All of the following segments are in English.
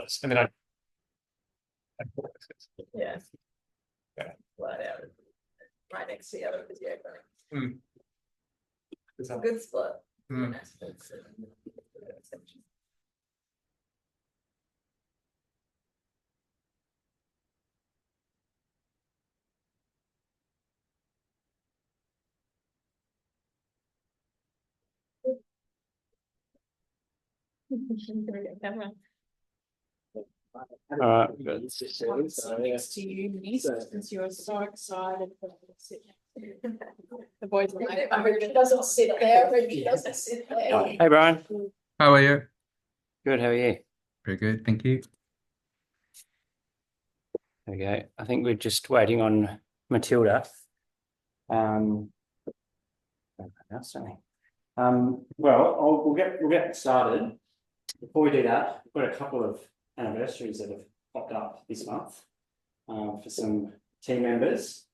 was, and then I. Yeah. Yeah. Flat out. Right next to the other video. Mm. It's a good split. Mm. Camera. Good. Next to you, Denise, since you're so excited for the sit. The boys are like, I heard it doesn't sit there, but he doesn't sit there. Hey, Brian. How are you? Good. How are you? Very good, thank you. Okay. I think we're just waiting on Matilda. Well, we'll get started. Before we do that, we've got a couple of anniversaries that have popped up this month for some team members,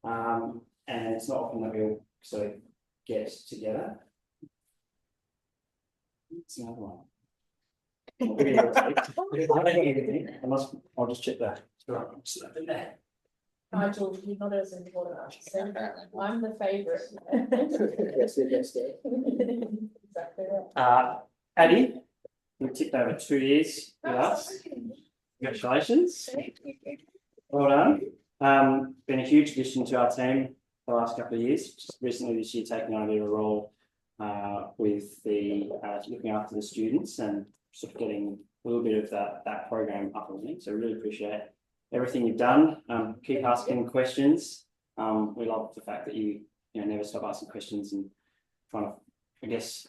and it's not often that we'll sort of get together. It's another one. I'll just check that. Nigel, you're not as important as I'm the favourite. Exactly right. Addie, you tipped over 2 years with us. Congratulations. Well done. Been a huge addition to our team the last couple of years. Just recently this year taking on a bit of a role with the looking after the students and sort of getting a little bit of that program up and running. So really appreciate everything you've done. Keep asking questions. We love the fact that you never stop asking questions and trying to, I guess,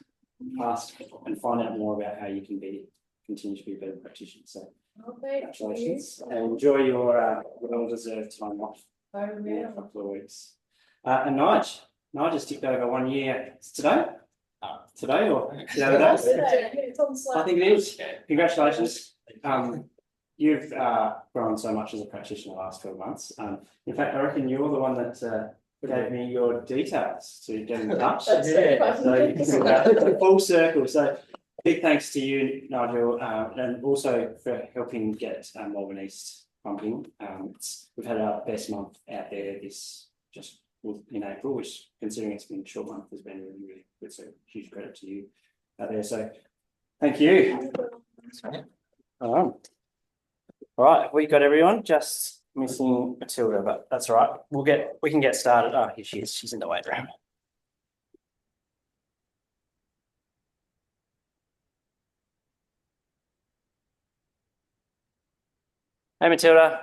ask and find out more about how you can continue to be a better practitioner. So congratulations and enjoy your well-deserved time off for a couple of weeks. And Nige has ticked over 1 year. It's today? Today or the other day? I think it is. Congratulations. You've grown so much as a practitioner the last 12 months. In fact, I reckon you're the one that gave me your details to get in touch. So it's full circle. So big thanks to you, Nigel, and also for helping get Melbourne East pumping. We've had our best month out there in April, which, considering it's been a short month, has been really, really good. So huge credit to you out there. So thank you. All right, we got everyone. Just missing Matilda, but that's all right. We can get started. Oh, here she is. She's in the weight room. Hey, Matilda.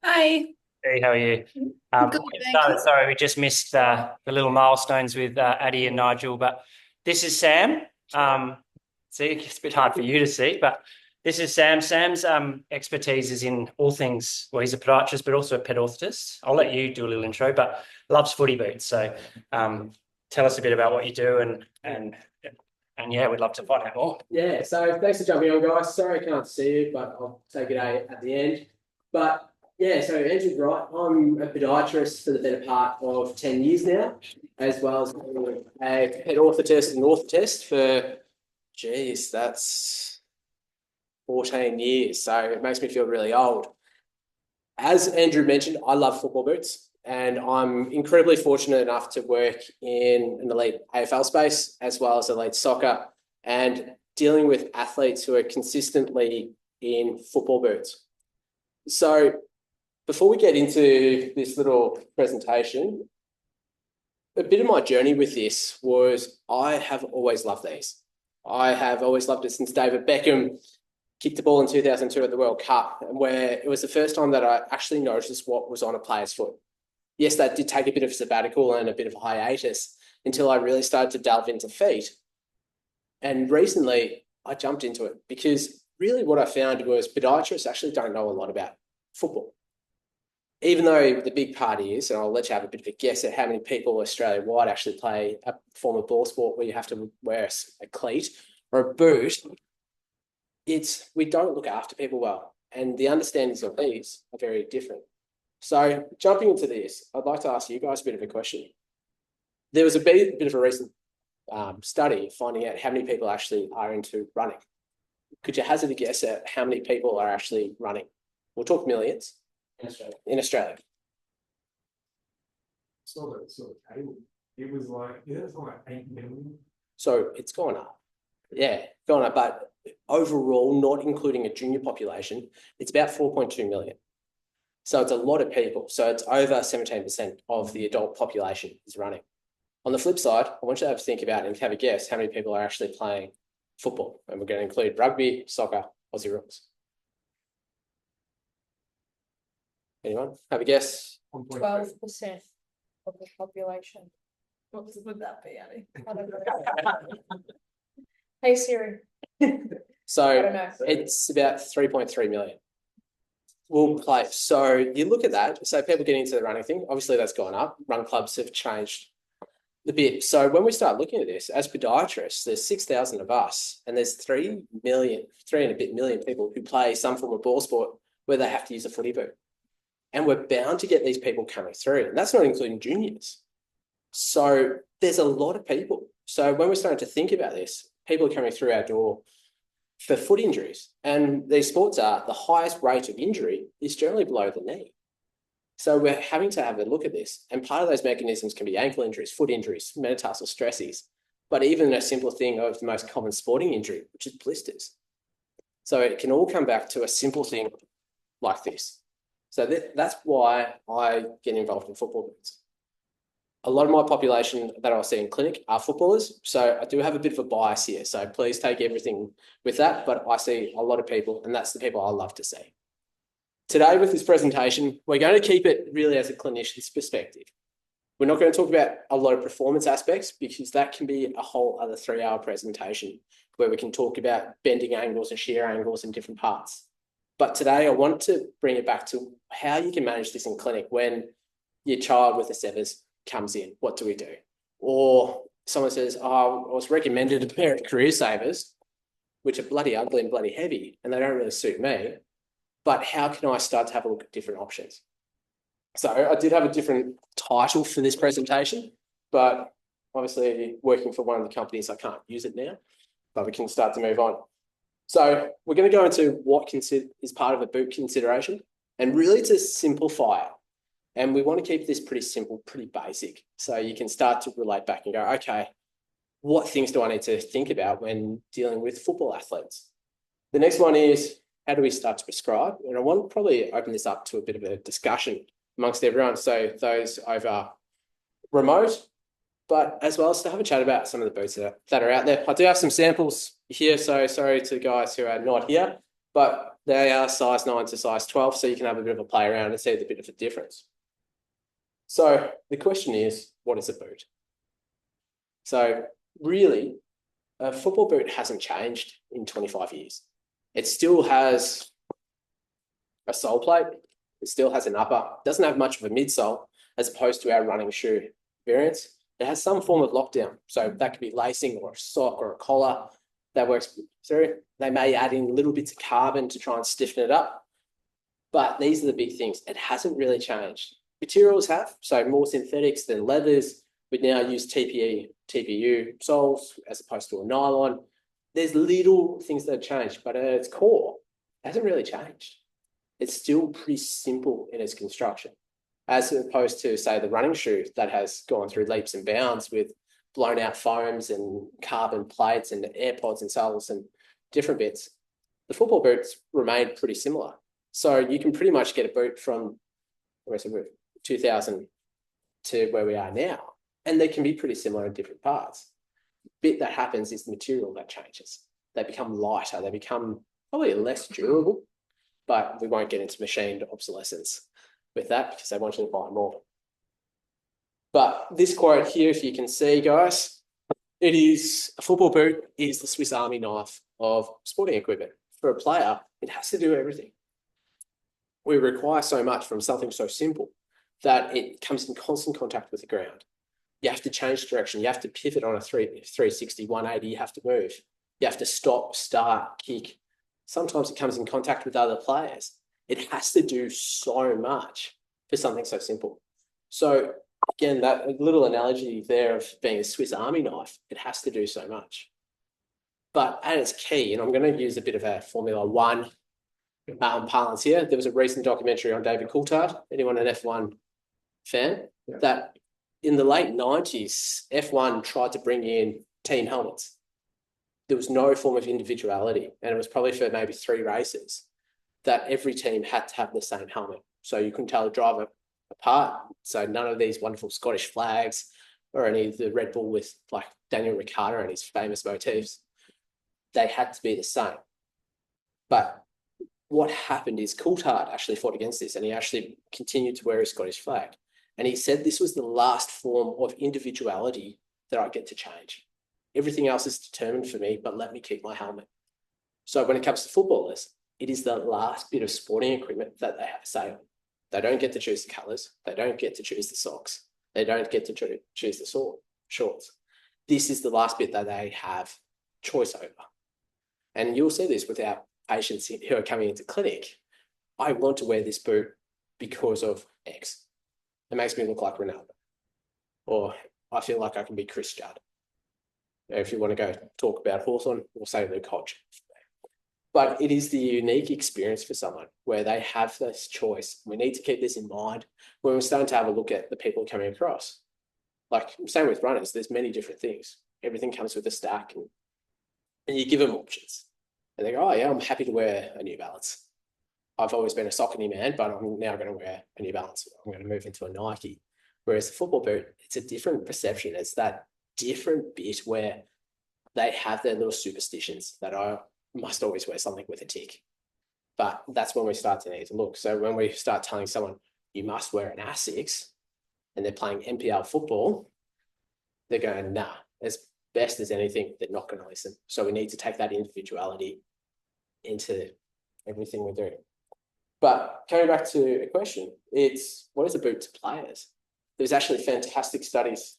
Hi. Hey, how are you? Good, thank you. Sorry, we just missed the little milestones with Addie and Nigel, but this is Sam. See, it's a bit hard for you to see, but this is Sam. Sam's expertise is in all things. Well, he's a podiatrist, but also a pet orthotist. I'll let you do a little intro, but loves footy boots. So tell us a bit about what you do and yeah, we'd love to find out more. Yeah, so thanks for jumping on, guys. Sorry I can't see you, but I'll take it at the end. But yeah, so Andrew's right. I'm a podiatrist for the better part of 10 years now, as well as a pet orthotist and orthotist for, geez, that's 14 years. So it makes me feel really old. As Andrew mentioned, I love football boots, and I'm incredibly fortunate enough to work in an elite AFL space as well as elite soccer and dealing with athletes who are consistently in football boots. So before we get into this little presentation, a bit of my journey with this was I have always loved these. I have always loved it since David Beckham kicked the ball in 2002 at the World Cup, where it was the first time that I actually noticed what was on a player's foot. Yes, that did take a bit of sabbatical and a bit of hiatus until I really started to delve into feet. And recently I jumped into it because really what I found was podiatrists actually don't know a lot about football. Even though the big part is, and I'll let you have a bit of a guess at how many people Australia-wide actually play a form of ball sport where you have to wear a cleat or a boot, we don't look after people well. And the understandings of these are very different. So jumping into this, I'd like to ask you guys a bit of a question. There was a bit of a recent study finding out how many people actually are into running. could you hazard a guess at how many people are actually running? We'll talk millions in Australia. Saw the table. It was like, yeah, it's like 8 million. So it's gone up. Yeah, gone up. But overall, not including a junior population, it's about 4.2 million. So it's a lot of people. So it's over 17% of the adult population is running. On the flip side, I want you to have a think about and have a guess how many people are actually playing football. And we're going to include rugby, soccer, Aussie rules. Anyone have a guess? 12% of the population. What would that be, Abby? I don't know. Hey Siri. I don't So know. it's about 3.3 million will play. So you look at that. So people getting into the running thing, obviously that's gone up. Run clubs have changed a bit. So when we start looking at this, as podiatrists, there's 6,000 of us, and there's 3 and a bit million people who play some form of ball sport where they have to use a footy boot. And we're bound to get these people coming through. And that's not including juniors. So there's a lot of people. So when we're starting to think about this, people are coming through our door for foot injuries. And these sports are the highest rate of injury is generally below the knee. So we're having to have a look at this. And part of those mechanisms can be ankle injuries, foot injuries, metatarsal stresses, but even a simple thing of the most common sporting injury, which is blisters. So it can all come back to a simple thing like this. So that's why I get involved in football boots. A lot of my population that I see in clinic are footballers. So I do have a bit of a bias here. So please take everything with that. But I see a lot of people, and that's the people I love to see. Today with this presentation, we're going to keep it really as a clinician's perspective. We're not going to talk about a lot of performance aspects because that can be a whole other 3-hour presentation where we can talk about bending angles and shear angles in different parts. But today I want to bring it back to how you can manage this in clinic when your child with a severs comes in. What do we do? Or someone says, oh, I was recommended a pair of career savers, which are bloody ugly and bloody heavy, and they don't really suit me. But how can I start to have a look at different options? So I did have a different title for this presentation, but obviously working for one of the companies, I can't use it now, but we can start to move on. So we're going to go into what is part of a boot consideration and really to simplify it. And we want to keep this pretty simple, pretty basic. So you can start to relate back and go, okay, what things do I need to think about when dealing with football athletes? The next one is, how do we start to prescribe? And I want to probably open this up to a bit of a discussion amongst everyone. So those over remote, but as well as to have a chat about some of the boots that are out there. I do have some samples here, so sorry to the guys who are not here, but they are size 9 to size 12, so you can have a bit of a play around and see the bit of a difference. So the question is, what is a boot? So really, a football boot hasn't changed in 25 years. It still has a sole plate. It still has an upper. It doesn't have much of a midsole as opposed to our running shoe variants. It has some form of lockdown. So that could be lacing or a sock or a collar that works through. They may add in little bits of carbon to try and stiffen it up. But these are the big things. It hasn't really changed. Materials have, so more synthetics than leathers. We now use TPE, TPU soles as opposed to a nylon. There's little things that have changed, but at its core, it hasn't really changed. It's still pretty simple in its construction, as opposed to, say, the running shoe that has gone through leaps and bounds with blown out foams and carbon plates and air pods and soles and different bits. The football boots remain pretty similar. So you can pretty much get a boot from 2000 to where we are now, and they can be pretty similar in different parts. The bit that happens is the material that changes. They become lighter, they become probably less durable, but we won't get into machined obsolescence with that because they want you to buy more. But this quote here, if you can see, guys, it is, a football boot is the Swiss Army knife of sporting equipment. For a player, it has to do everything. We require so much from something so simple that it comes in constant contact with the ground. You have to change direction. You have to pivot on a 360, 180. You have to move. You have to stop, start, kick. Sometimes it comes in contact with other players. It has to do so much for something so simple. So again, that little analogy there of being a Swiss Army knife, it has to do so much. But at its key, and I'm going to use a bit of a Formula One parlance here. There was a recent documentary on David Coulthard. Anyone an F1 fan? Yeah. That in the late 90s, F1 tried to bring in team helmets. There was no form of individuality, and it was probably for maybe 3 races that every team had to have the same helmet. So you couldn't tell a driver apart. So none of these wonderful Scottish flags or any of the Red Bull with like Daniel Ricciardo and his famous motifs. They had to be the same. But what happened is Coulthard actually fought against this, and he actually continued to wear his Scottish flag. And he said this was the last form of individuality that I get to change. Everything else is determined for me, but let me keep my helmet. So when it comes to footballers, it is the last bit of sporting equipment that they have a say on. They don't get to choose the colours. They don't get to choose the socks. They don't get to choose the shorts. This is the last bit that they have choice over. And you'll see this with our patients who are coming into clinic. I want to wear this boot because of X. It makes me look like Ronaldo. Or I feel like I can be Chris Judd. If you want to go talk about Hawthorn, we'll say Luke Hodge. But it is the unique experience for someone where they have this choice. We need to keep this in mind when we're starting to have a look at the people coming across. Like, same with runners, there's many different things. Everything comes with a stack, and you give them options. And they go, oh yeah, I'm happy to wear a New Balance. I've always been a Saucony man, but I'm now going to wear a New Balance. I'm going to move into a Nike. Whereas the football boot, it's a different perception. It's that different bit where they have their little superstitions that I must always wear something with a tick. But that's when we start to need to look. So when we start telling someone you must wear an Asics and they're playing NPL football, they're going, nah, as best as anything, they're not going to listen. So we need to take that individuality into everything we're doing. But coming back to a question, it's what is a boot to players? There's actually fantastic studies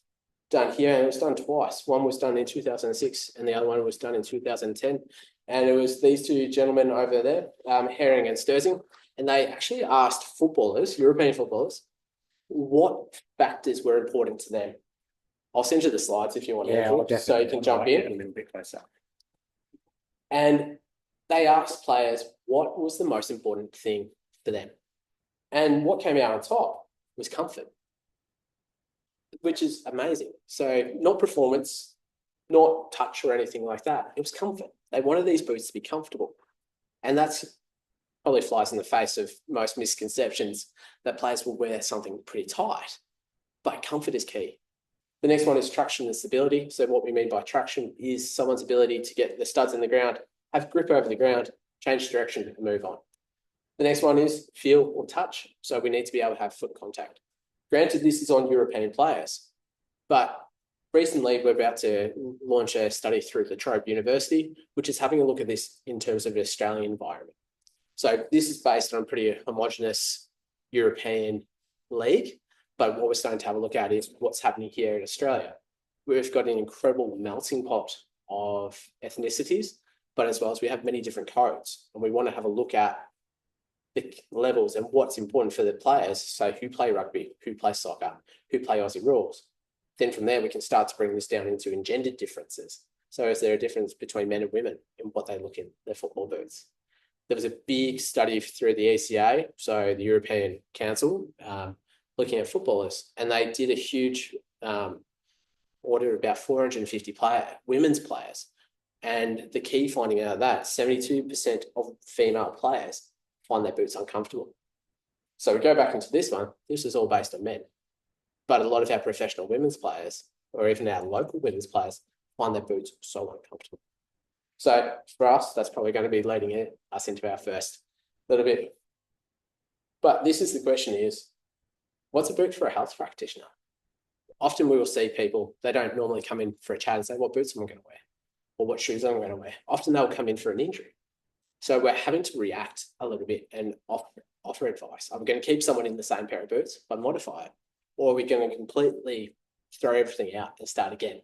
done here, and it was done twice. One was done in 2006 and the other one was done in 2010. And it was these 2 gentlemen over there, Herring and Sturzing, and they actually asked footballers, European footballers, what factors were important to them. I'll send you the slides if you want, Andrew, so you can jump in. A little bit closer. And they asked players what was the most important thing for them. And what came out on top was comfort, which is amazing. So not performance, not touch or anything like that. It was comfort. They wanted these boots to be comfortable. And that's probably flies in the face of most misconceptions that players will wear something pretty tight, but comfort is key. The next one is traction and stability. So what we mean by traction is someone's ability to get the studs in the ground, have grip over the ground, change direction and move on. The next one is feel or touch. So we need to be able to have foot contact. Granted, this is on European players, but recently we're about to launch a study through La Trobe University, which is having a look at this in terms of an Australian environment. So this is based on a pretty homogenous European league, but what we're starting to have a look at is what's happening here in Australia. We've got an incredible melting pot of ethnicities, but as well as we have many different codes, and we want to have a look at the levels and what's important for the players. So who play rugby, who play soccer, who play Aussie rules. Then from there, we can start to bring this down into engendered differences. So is there a difference between men and women in what they look in their football boots? There was a big study through the ECA, so the European Council, looking at footballers, and they did a huge audit of about 450 women's players. And the key finding out of that, 72% of female players find their boots uncomfortable. So we go back into this one, this is all based on men. But a lot of our professional women's players, or even our local women's players, find their boots so uncomfortable. So for us, that's probably going to be leading us into our first little bit. But this is the question is, what's a boot for a health practitioner? Often we will see people, they don't normally come in for a chat and say, what boots am I going to wear? Or what shoes am I going to wear? Often they'll come in for an injury. So we're having to react a little bit and offer advice. Are we going to keep someone in the same pair of boots but modify it? Or are we going to completely throw everything out and start again?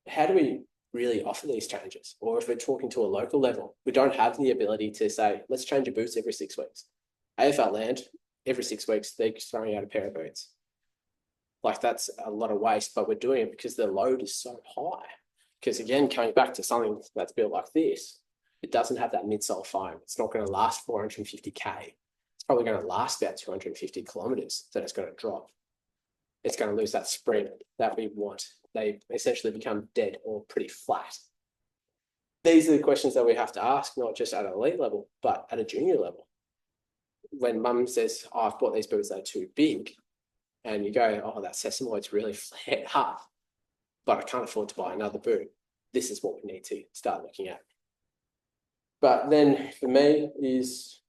How do we really offer these changes? Or if we're talking to a local level, we don't have the ability to say, let's change your boots every 6 weeks. AFL land, every 6 weeks, they're throwing out a pair of boots. Like that's a lot of waste, but we're doing it because the load is so high. Because again, coming back to something that's built like this, it doesn't have that midsole foam. It's not going to last 450k. It's probably going to last about 250 kilometers. Then it's going to drop. It's going to lose that sprint that we want. They essentially become dead or pretty flat. These are the questions that we have to ask, not just at an elite level, but at a junior level. When mum says, oh, I've bought these boots that are too big, and you go, oh, that sesamoid's really flared up, but I can't afford to buy another boot. This is what we need to start looking at. But then for me is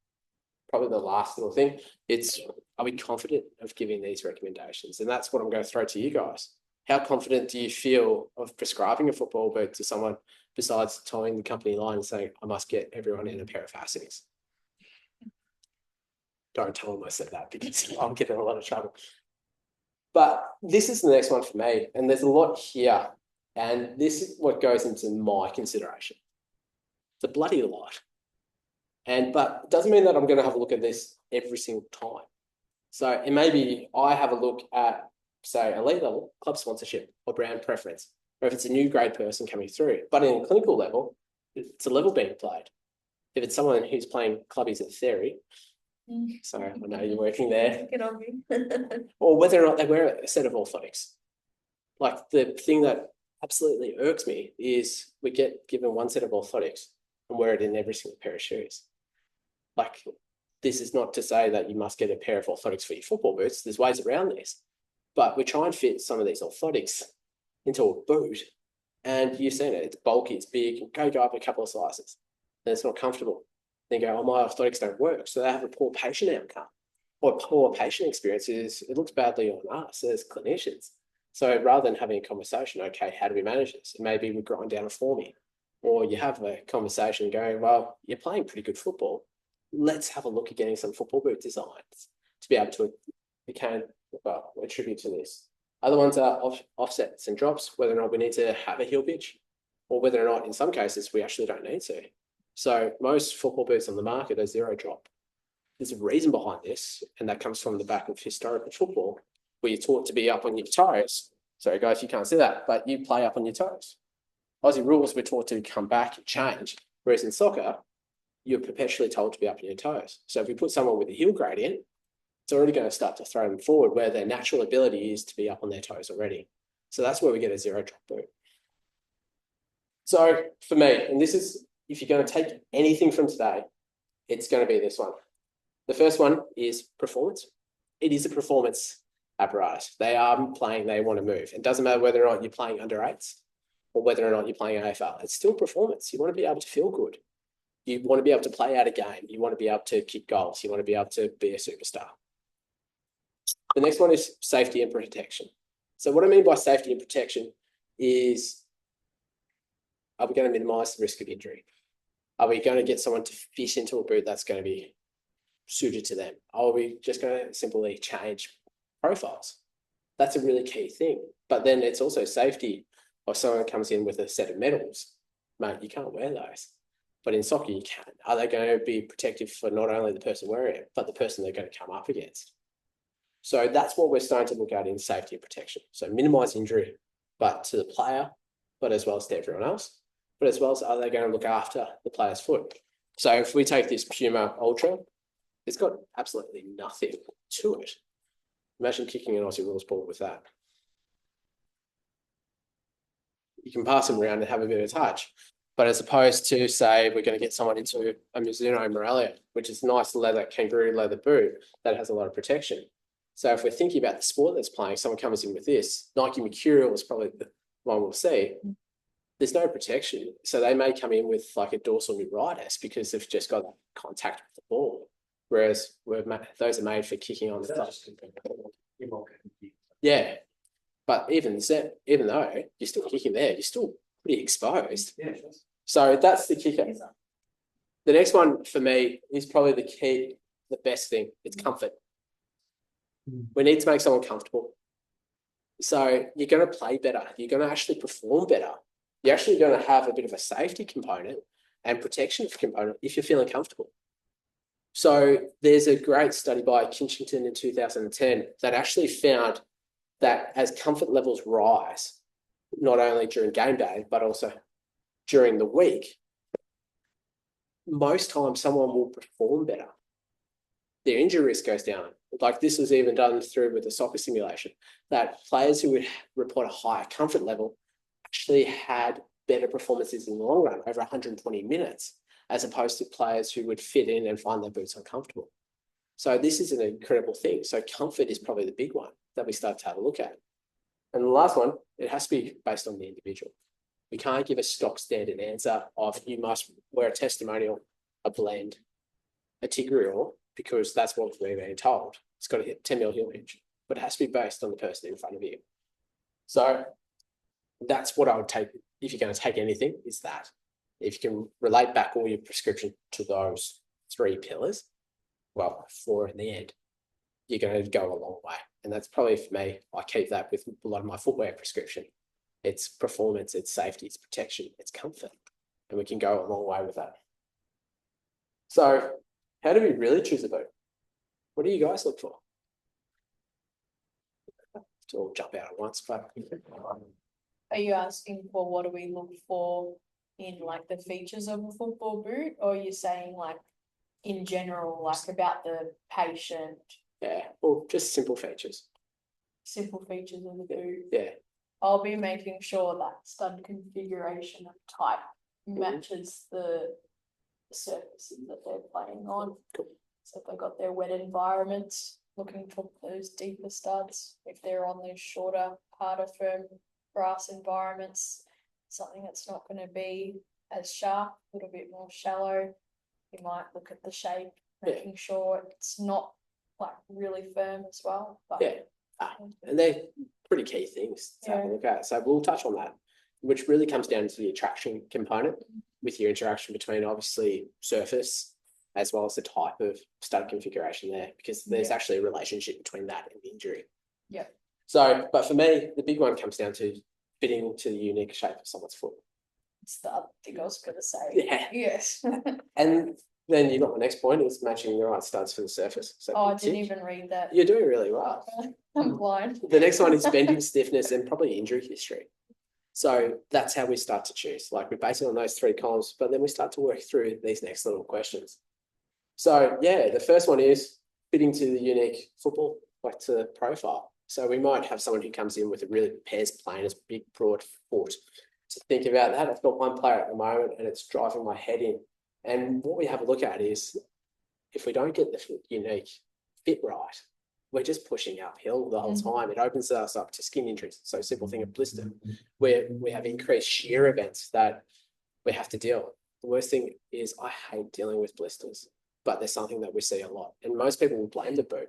probably the last little thing. It's, are we confident of giving these recommendations? And that's what I'm going to throw to you guys. How confident do you feel of prescribing a football boot to someone besides towing the company line and saying, I must get everyone in a pair of Asics? Don't tell them I said that because I'm getting in a lot of trouble. But this is the next one for me. And there's a lot here. And this is what goes into my consideration. It's a bloody lot. But it doesn't mean that I'm going to have a look at this every single time. So it may be I have a look at, say, elite level, club sponsorship or brand preference, or if it's a new grade person coming through. But in a clinical level, it's a level being played. If it's someone who's playing clubbies at theory, so I know you're working there, Get on me. or whether or not they wear a set of orthotics. Like the thing that absolutely irks me is we get given one set of orthotics and wear it in every single pair of shoes. Like, this is not to say that you must get a pair of orthotics for your football boots. There's ways around this. But we try and fit some of these orthotics into a boot. And you've seen it. It's bulky, it's big. Go up a couple of sizes. And it's not comfortable. Then you go, oh, my orthotics don't work. So they have a poor patient outcome. Or poor patient experience is, it looks badly on us as clinicians. So rather than having a conversation, okay, how do we manage this? And maybe we grind down a forming. Or you have a conversation going, well, you're playing pretty good football. Let's have a look at getting some football boot designs to be able to attribute to this. Other ones are offsets and drops, whether or not we need to have a heel pitch, or whether or not in some cases we actually don't need to. So most football boots on the market are zero drop. There's a reason behind this, and that comes from the back of historical football, where you're taught to be up on your toes. Sorry guys, you can't see that, but you play up on your toes. Aussie rules, we're taught to come back and change, whereas in soccer, you're perpetually told to be up on your toes. So if we put someone with a heel gradient, it's already going to start to throw them forward where their natural ability is to be up on their toes already. So that's where we get a zero drop boot. So for me, and this is, if you're going to take anything from today, it's going to be this one. The first one is performance. It is a performance apparatus. They are playing, they want to move. It doesn't matter whether or not you're playing under eights or whether or not you're playing AFL. It's still performance. You want to be able to feel good. You want to be able to play out a game. You want to be able to kick goals. You want to be able to be a superstar. The next one is safety and protection. So what I mean by safety and protection is, are we going to minimize the risk of injury? Are we going to get someone to fit into a boot that's going to be suited to them? Are we just going to simply change profiles? That's a really key thing. But then it's also safety. If someone comes in with a set of medals, mate, you can't wear those. But in soccer, you can. Are they going to be protective for not only the person wearing it, but the person they're going to come up against? So that's what we're starting to look at in safety and protection. So minimize injury, but to the player, but as well as to everyone else, but as well as are they going to look after the player's foot? So if we take this Puma Ultra, it's got absolutely nothing to it. Imagine kicking an Aussie rules ball with that. You can pass them around and have a bit of touch. But as opposed to, say, we're going to get someone into a Mizuno Morelia, which is a nice leather, kangaroo leather boot that has a lot of protection. So if we're thinking about the sport that's playing, someone comes in with this, Nike Mercurial is probably the one we'll see. There's no protection. So they may come in with like a dorsal neuritis because they've just got that contact with the ball. Whereas those are made for kicking on the club. Yeah. But even though you're still kicking there, you're still pretty exposed. Yeah. So that's the kicker. The next one for me is probably the key, the best thing. It's comfort. We need to make someone comfortable. So you're going to play better. You're going to actually perform better. You're actually going to have a bit of a safety component and protection component if you're feeling comfortable. So there's a great study by Kinchington in 2010 that actually found that as comfort levels rise, not only during game day, but also during the week, most times someone will perform better. Their injury risk goes down. Like this was even done through with the soccer simulation, that players who would report a higher comfort level actually had better performances in the long run, over 120 minutes, as opposed to players who would fit in and find their boots uncomfortable. So this is an incredible thing. So comfort is probably the big one that we start to have a look at. And the last one, it has to be based on the individual. We can't give a stock standard answer of you must wear a testimonial, a blend, a Tigreal, because that's what we're being told. It's got to hit 10 mil heel hinge, but it has to be based on the person in front of you. So that's what I would take if you're going to take anything, is that. If you can relate back all your prescription to those 3 pillars, well, 4 in the end, you're going to go a long way. And that's probably for me, I keep that with a lot of my footwear prescription. It's performance, it's safety, it's protection, it's comfort. And we can go a long way with that. So how do we really choose a boot? What do you guys look for? To all jump out at once, but Are you asking for what do we look for in like the features of a football boot, or are you saying like in general, like about the patient, yeah, or just simple features. simple features of the boot? Yeah, I'll be making sure that stud configuration and type matches the surfaces that they're playing on. Cool. So if they've got their wet environments, looking for those deeper studs. If they're on those shorter, harder, firm grass environments, something that's not going to be as sharp, a little bit more shallow. You might look at the shape, making sure it's not like really firm as well. But yeah, and they're pretty key things to have a look at. So we'll touch on that, which really comes down to the attraction component with your interaction between obviously surface as well as the type of stud configuration there, because there's actually a relationship between that and injury. Yeah. So, but for me, the big one comes down to fitting to the unique shape of someone's foot. it's the other thing I was going to say. Yeah. Yes. And then you got the next point is matching the right studs for the surface. So Oh, I big didn't tick. even read that. You're doing really well. I'm blind. The next one is bending stiffness and probably injury history. So that's how we start to choose. Like we base it on those 3 columns, but then we start to work through these next little questions. So yeah, the first one is fitting to the unique football, like to the profile. So we might have someone who comes in with a really pairs planers, big broad foot. To think about that, I've got one player at the moment and it's driving my head in. And what we have a look at is if we don't get the unique fit right, we're just pushing uphill the whole time. It opens us up to skin injuries. So simple thing of blister, where we have increased shear events that we have to deal with. The worst thing is I hate dealing with blisters, but there's something that we see a lot. And most people will blame the boot,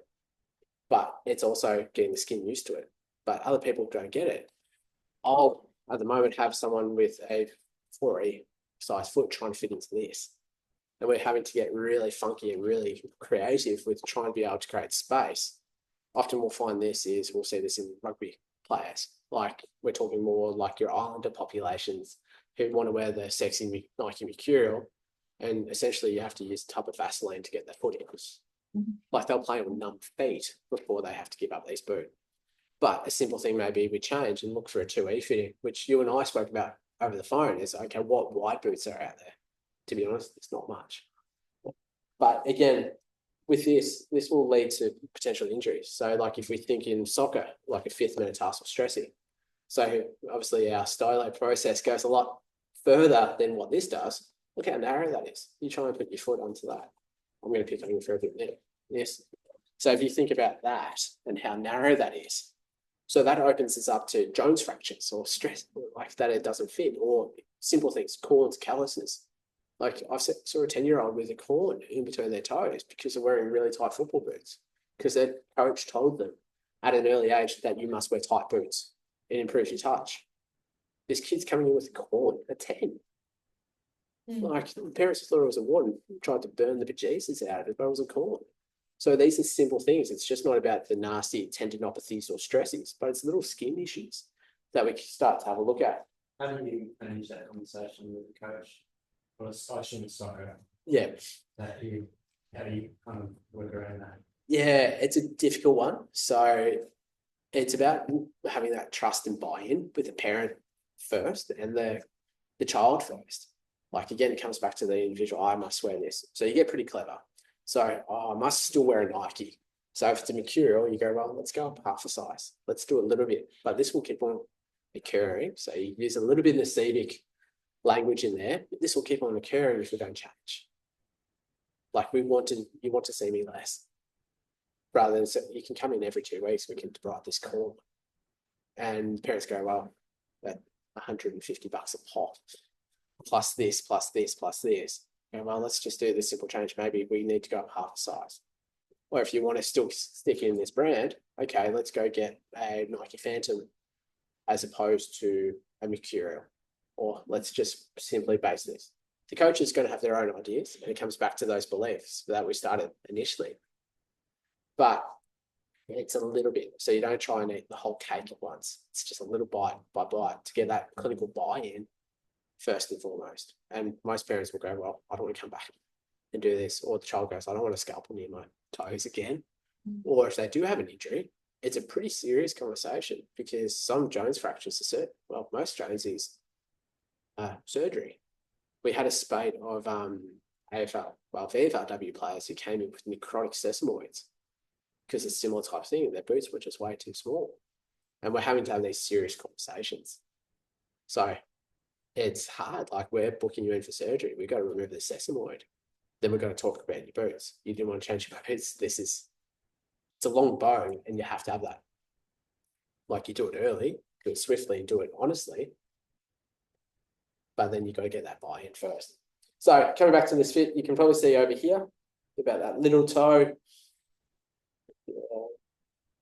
but it's also getting the skin used to it. But other people don't get it. I'll at the moment have someone with a 4E size foot trying to fit into this. And we're having to get really funky and really creative with trying to be able to create space. Often we'll find this is, we'll see this in rugby players. Like we're talking more like your islander populations who want to wear the sexy Nike Mercurial. And essentially you have to use a tub of Vaseline to get their foot in. Like they'll play on numb feet before they have to give up these boots. But a simple thing maybe we change and look for a 2E fitting, which you and I spoke about over the phone, is okay, what wide boots are out there? To be honest, it's not much. But again, with this will lead to potential injuries. So like if we think in soccer, like a 5th metatarsal stressing. So obviously our stylo process goes a lot further than what this does. Look how narrow that is. You try and put your foot onto that. I'm going to pick on you for a bit there. Yes. So if you think about that and how narrow that is, so that opens us up to Jones fractures or stress, like that it doesn't fit, or simple things, corns, calluses. Like I saw a 10-year-old with a corn in between their toes because they're wearing really tight football boots, because their coach told them at an early age that you must wear tight boots. It improves your touch. This kid's coming in with a corn at 10. Like the parents thought it was a wart and tried to burn the bejesus out of it, but it was a corn. So these are simple things. It's just not about the nasty tendinopathies or stressings, but it's little skin issues that we can start to have a look at. How do you manage that conversation with the coach? Well, especially in soccer, Yeah. how do you kind of work around that? Yeah, it's a difficult one. So it's about having that trust and buy-in with the parent first and the child first. Like again, it comes back to the individual. I must wear this. So you get pretty clever. So I must still wear a Nike. So if it's a mercurial, you go, well, let's go up half a size. Let's do a little bit, but this will keep on occurring. So you use a little bit of aesthetic language in there. But this will keep on occurring if we don't change. Like you want to see me less. Rather than, so you can come in every 2 weeks, we can write this call. And parents go, well, that $150 a pop, plus this, plus this, plus this. And well, let's just do this simple change. Maybe we need to go up half a size. Or if you want to still stick in this brand, okay, let's go get a Nike Phantom as opposed to a Mercurial. Or let's just simply base this. The coach is going to have their own ideas, and it comes back to those beliefs that we started initially. But it's a little bit, so you don't try and eat the whole cake at once. It's just a little bite by bite to get that clinical buy-in first and foremost. And most parents will go, well, I don't want to come back and do this. Or the child goes, I don't want a scalpel near my toes again. Or if they do have an injury, it's a pretty serious conversation because some Jones fractures are well, most Jones is surgery. We had a spate of VFLW players who came in with necrotic sesamoids because it's a similar type of thing. Their boots were just way too small. And we're having to have these serious conversations. So it's hard. Like we're booking you in for surgery. We've got to remove the sesamoid. Then we're going to talk about your boots. You didn't want to change your boots. It's a long bow and you have to have that. Like you do it early, do it swiftly and do it honestly. But then you got to get that buy-in first. So coming back to this fit, you can probably see over here about that little toe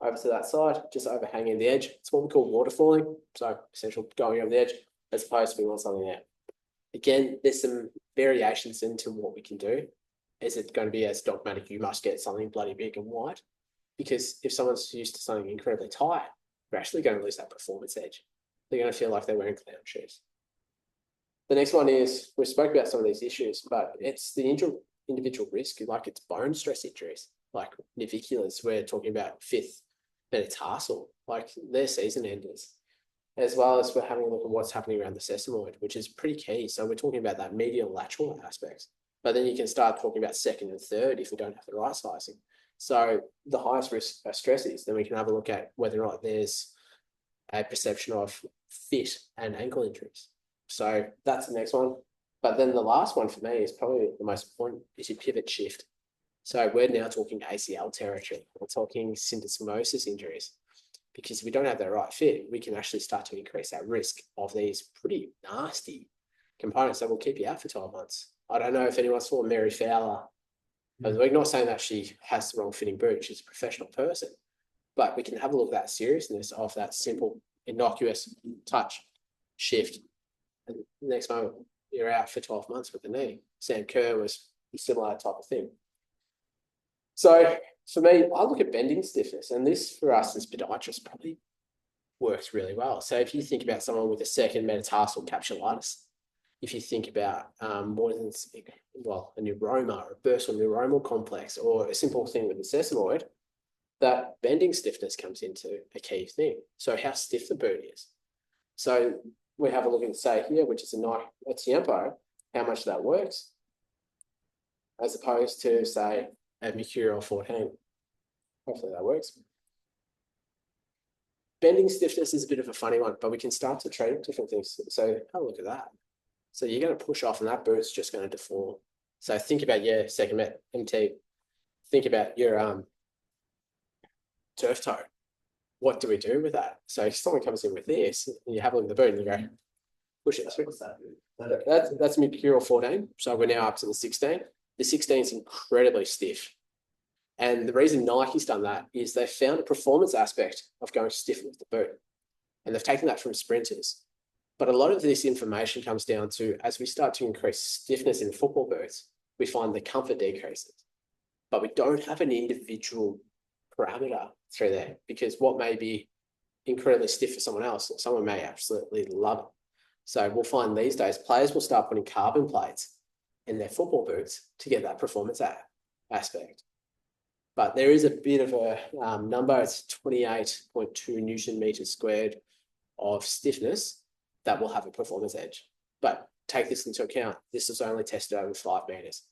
over to that side, just overhanging the edge. It's what we call waterfalling. So essential going over the edge as opposed to we want something there. Again, there's some variations into what we can do. Is it going to be as dogmatic, you must get something bloody big and wide? Because if someone's used to something incredibly tight, they're actually going to lose that performance edge. They're going to feel like they're wearing clown shoes. The next one is, we spoke about some of these issues, but it's the individual risk, like it's bone stress injuries, like naviculars, we're talking about fifth metatarsal, like they're season enders, as well as we're having a look at what's happening around the sesamoid, which is pretty key. So we're talking about that medial lateral aspects, but then you can start talking about second and third if we don't have the right sizing. So the highest risk stresses, then we can have a look at whether or not there's a perception of fit and ankle injuries. So that's the next one. But then the last one for me is probably the most important, is your pivot shift. So we're now talking ACL territory. We're talking syndesmosis injuries. Because if we don't have the right fit, we can actually start to increase that risk of these pretty nasty components that will keep you out for 12 months. I don't know if anyone saw Mary Fowler. We're not saying that she has the wrong fitting boot. She's a professional person. But we can have a look at that seriousness of that simple, innocuous touch, shift. And the next moment, you're out for 12 months with the knee. Sam Kerr was a similar type of thing. So for me, I look at bending stiffness, and this for us as podiatrists probably works really well. So if you think about someone with a second metatarsal capsulitis, if you think about more than, well, a neuroma or a bursal neuromal complex, or a simple thing with the sesamoid, that bending stiffness comes into a key thing. So how stiff the boot is. So we have a look and say here, which is a Tiempo, how much that works, as opposed to say a Mercurial 14. Hopefully that works. Bending stiffness is a bit of a funny one, but we can start to treat different things. So have a look at that. So you're going to push off and that boot's just going to deform. So think about your second met MT. Think about your turf toe. What do we do with that? So if someone comes in with this and you have a look at the boot and you go, push it. What's that? That's Mercurial 14. So we're now up to the 16. The 16 is incredibly stiff. And the reason Nike's done that is they found a performance aspect of going stiff with the boot. And they've taken that from sprinters. But a lot of this information comes down to, as we start to increase stiffness in football boots, we find the comfort decreases. But we don't have an individual parameter through there, because what may be incredibly stiff for someone else, someone may absolutely love it. So we'll find these days, players will start putting carbon plates in their football boots to get that performance aspect. But there is a bit of a number, it's 28.2 Newton meters squared of stiffness that will have a performance edge. But take this into account. This was only tested over 5 meters.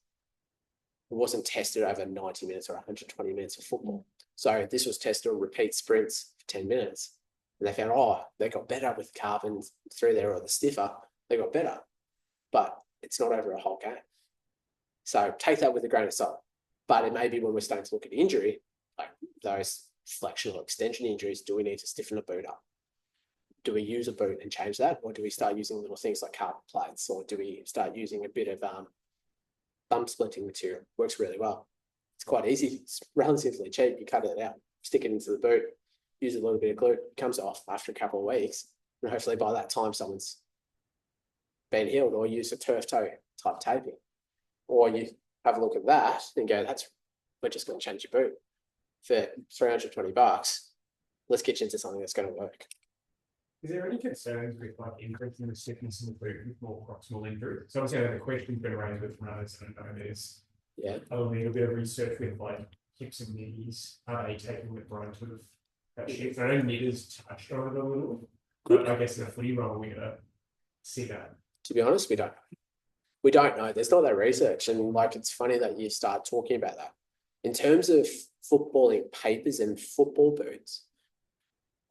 It wasn't tested over 90 minutes or 120 minutes of football. So this was tested on repeat sprints for 10 minutes. And they found, oh, they got better with carbon through there or the stiffer. They got better. But it's not over a whole game. So take that with a grain of salt. But it may be when we're starting to look at injury, like those flexion or extension injuries, do we need to stiffen a boot up? Do we use a boot and change that? Or do we start using little things like carbon plates? Or do we start using a bit of thumb splitting material? Works really well. It's quite easy. It's relatively cheap. You cut it out, stick it into the boot, use a little bit of glue, it comes off after a couple of weeks. And hopefully by that time, someone's been healed, or use a turf toe type taping. Or you have a look at that and go, we're just going to change your boot for $320. Let's get you into something that's going to work. Is there any concerns with like increasing the stiffness in the boot with more proximal injury? So obviously, the question's been raised with runners and there's a little bit of research with like hips and knees. Are they taking the brunt of that shift? I know knitters touched on it a little, but I guess in a footy role, we're going to see that. To be honest, we don't know. We don't know. There's not that research. And like, it's funny that you start talking about that. In terms of footballing papers and football boots,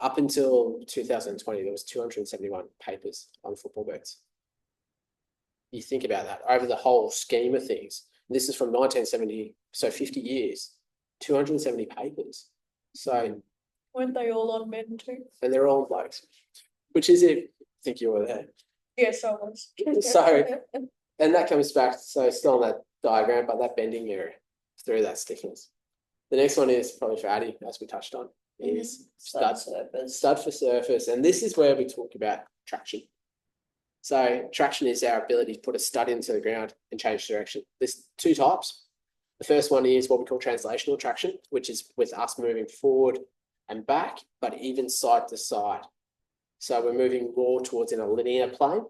up until 2020, there was 271 papers on football boots. You think about that over the whole scheme of things. This is from 1970, so 50 years, 270 papers. So Weren't they all on men too? and they're all blokes, which is if I think you were there. Yes, I was. So- And that comes back, so still on that diagram, but that bending area through that stiffness. The next one is probably for Addy, as we touched on, is stud for surface. And this is where we talk about traction. So traction is our ability to put a stud into the ground and change direction. There's two types. The first one is what we call translational traction, which is with us moving forward and back, but even side to side. So we're moving more towards in a linear plane.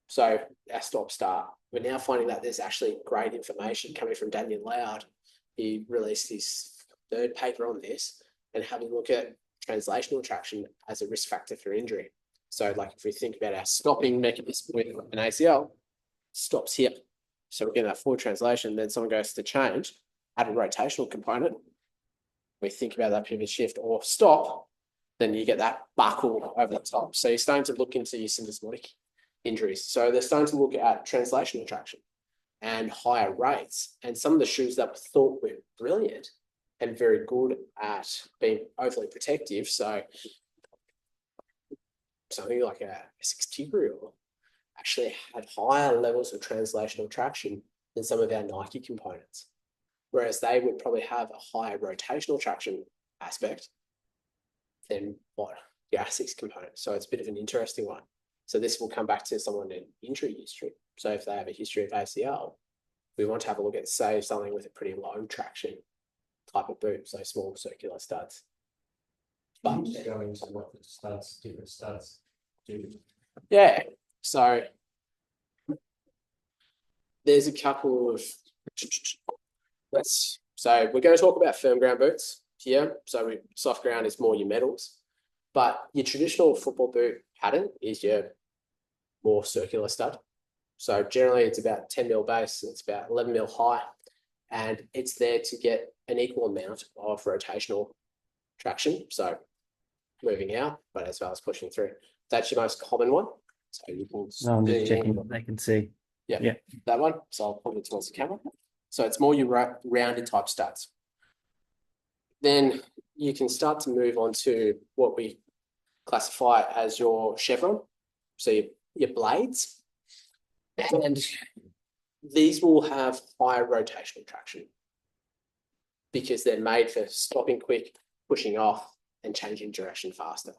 So our stop start. We're now finding that there's actually great information coming from Daniel Loud. He released his third paper on this and having a look at translational traction as a risk factor for injury. So like if we think about our stopping mechanism with an ACL, stops here. So we're getting that forward translation, then someone goes to change, add a rotational component. We think about that pivot shift or stop, then you get that buckle over the top. So you're starting to look into your syndesmotic injuries. So they're starting to look at translational traction and higher rates. And some of the shoes that we thought were brilliant and very good at being overly protective. So something like a Essex Tigreal actually had higher levels of translational traction than some of our Nike components. Whereas they would probably have a higher rotational traction aspect than what the Essex component. So it's a bit of an interesting one. So this will come back to someone in injury history. So if they have a history of ACL, we want to have a look at, say, something with a pretty low traction type of boot, so small circular studs. But Just go into what the studs, different studs do. yeah, so there's a couple of so we're going to talk about firm ground boots here. So soft ground is more your metals, but your traditional football boot pattern is your more circular stud. So generally it's about 10 mil base, it's about 11 mil high, and it's there to get an equal amount of rotational traction. So moving out, but as well as pushing through. That's your most common one. So you can I'm just checking what they can see. that one. So I'll point it towards the camera. So it's more your rounded type studs. Then you can start to move on to what we classify as your chevron. So your blades. And these will have higher rotational traction because they're made for stopping quick, pushing off, and changing direction faster.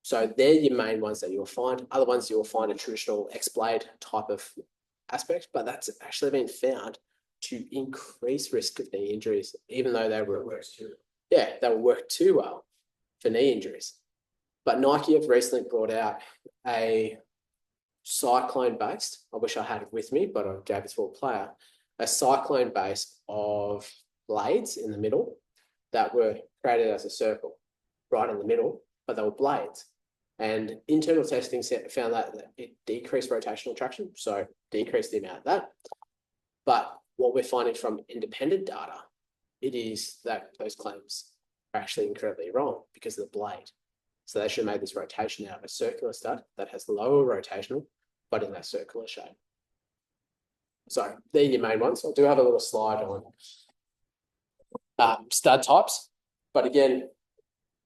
So they're your main ones that you'll find. Other ones you'll find a traditional X-blade type of aspect, but that's actually been found to increase risk of knee injuries, even though they will work too well for knee injuries. But Nike have recently brought out a cyclone based, I wish I had it with me, but I gave it to a player, a cyclone base of blades in the middle that were created as a circle right in the middle, but they were blades. And internal testing found that it decreased rotational traction, so decreased the amount of that. But what we're finding from independent data, it is that those claims are actually incredibly wrong because of the blade. So they should have made this rotation out of a circular stud that has lower rotational, but in that circular shape. So they're your main ones. I do have a little slide on stud types, but again,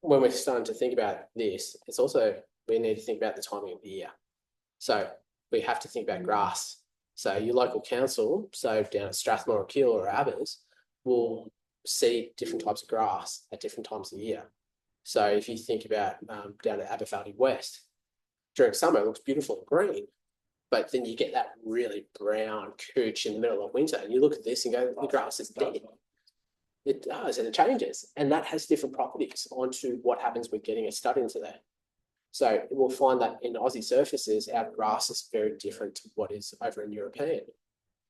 when we're starting to think about this, it's also, we need to think about the timing of the year. So we have to think about grass. So your local council, so down at Strathmore or Keele or Abbas, will see different types of grass at different times of the year. So if you think about down at Aberfeldy West, during summer, it looks beautiful and green, but then you get that really brown cooch in the middle of winter, and you look at this and go, the grass is dead. It does, and it changes, and that has different properties onto what happens with getting a stud into there. So we'll find that in Aussie surfaces, our grass is very different to what is over in European.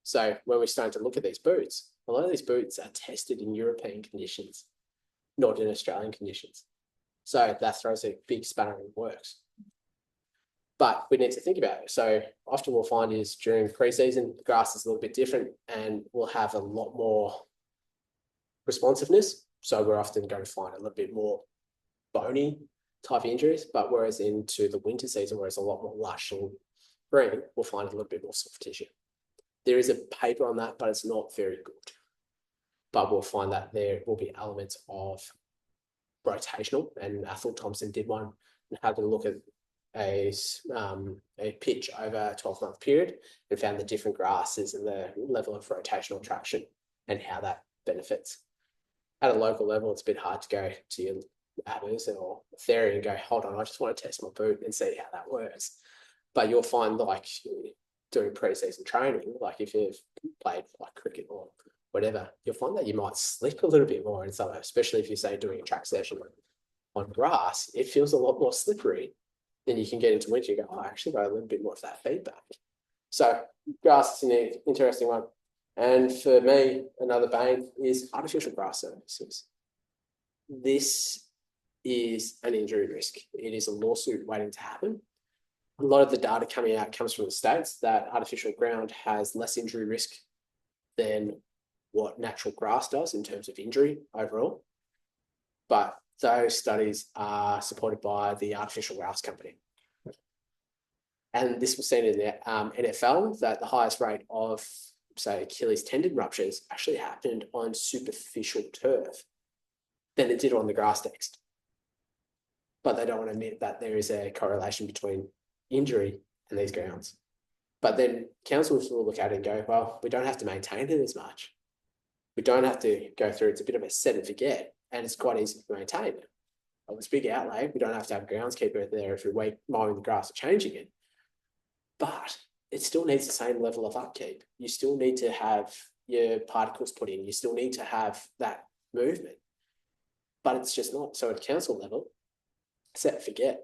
So when we're starting to look at these boots, a lot of these boots are tested in European conditions, not in Australian conditions. So that throws a big spanner in the works. But we need to think about it. So often we'll find is during pre-season, the grass is a little bit different and we'll have a lot more responsiveness. So we're often going to find a little bit more bony type injuries, but whereas into the winter season, where it's a lot more lush and green, we'll find a little bit more soft tissue. There is a paper on that, but it's not very good. But we'll find that there will be elements of rotational, and Athol Thompson did one and had a look at a pitch over a 12-month period and found the different grasses and the level of rotational traction and how that benefits. At a local level, it's a bit hard to go to your Abbas or Theory and go, hold on, I just want to test my boot and see how that works. But you'll find like doing pre-season training, like if you've played like cricket or whatever, you'll find that you might slip a little bit more in summer, especially if you say doing a track session on grass, it feels a lot more slippery. Then you can get into winter, you go, oh, I actually got a little bit more of that feedback. So grass is an interesting one. And for me, another bane is artificial grass surfaces. This is an injury risk. It is a lawsuit waiting to happen. A lot of the data coming out comes from the States that artificial ground has less injury risk than what natural grass does in terms of injury overall. But those studies are supported by the artificial grass company. And this was seen in the NFL that the highest rate of, say, Achilles tendon ruptures actually happened on superficial turf than it did on the grass text. But they don't want to admit that there is a correlation between injury and these grounds. But then councils will look at it and go, well, we don't have to maintain it as much. We don't have to go through, it's a bit of a set and forget, and it's quite easy to maintain. Well, it's a big outlay. We don't have to have a groundskeeper there if you're mowing the grass or changing it. But it still needs the same level of upkeep. You still need to have your particles put in. You still need to have that movement. But it's just not. So at council level, set and forget.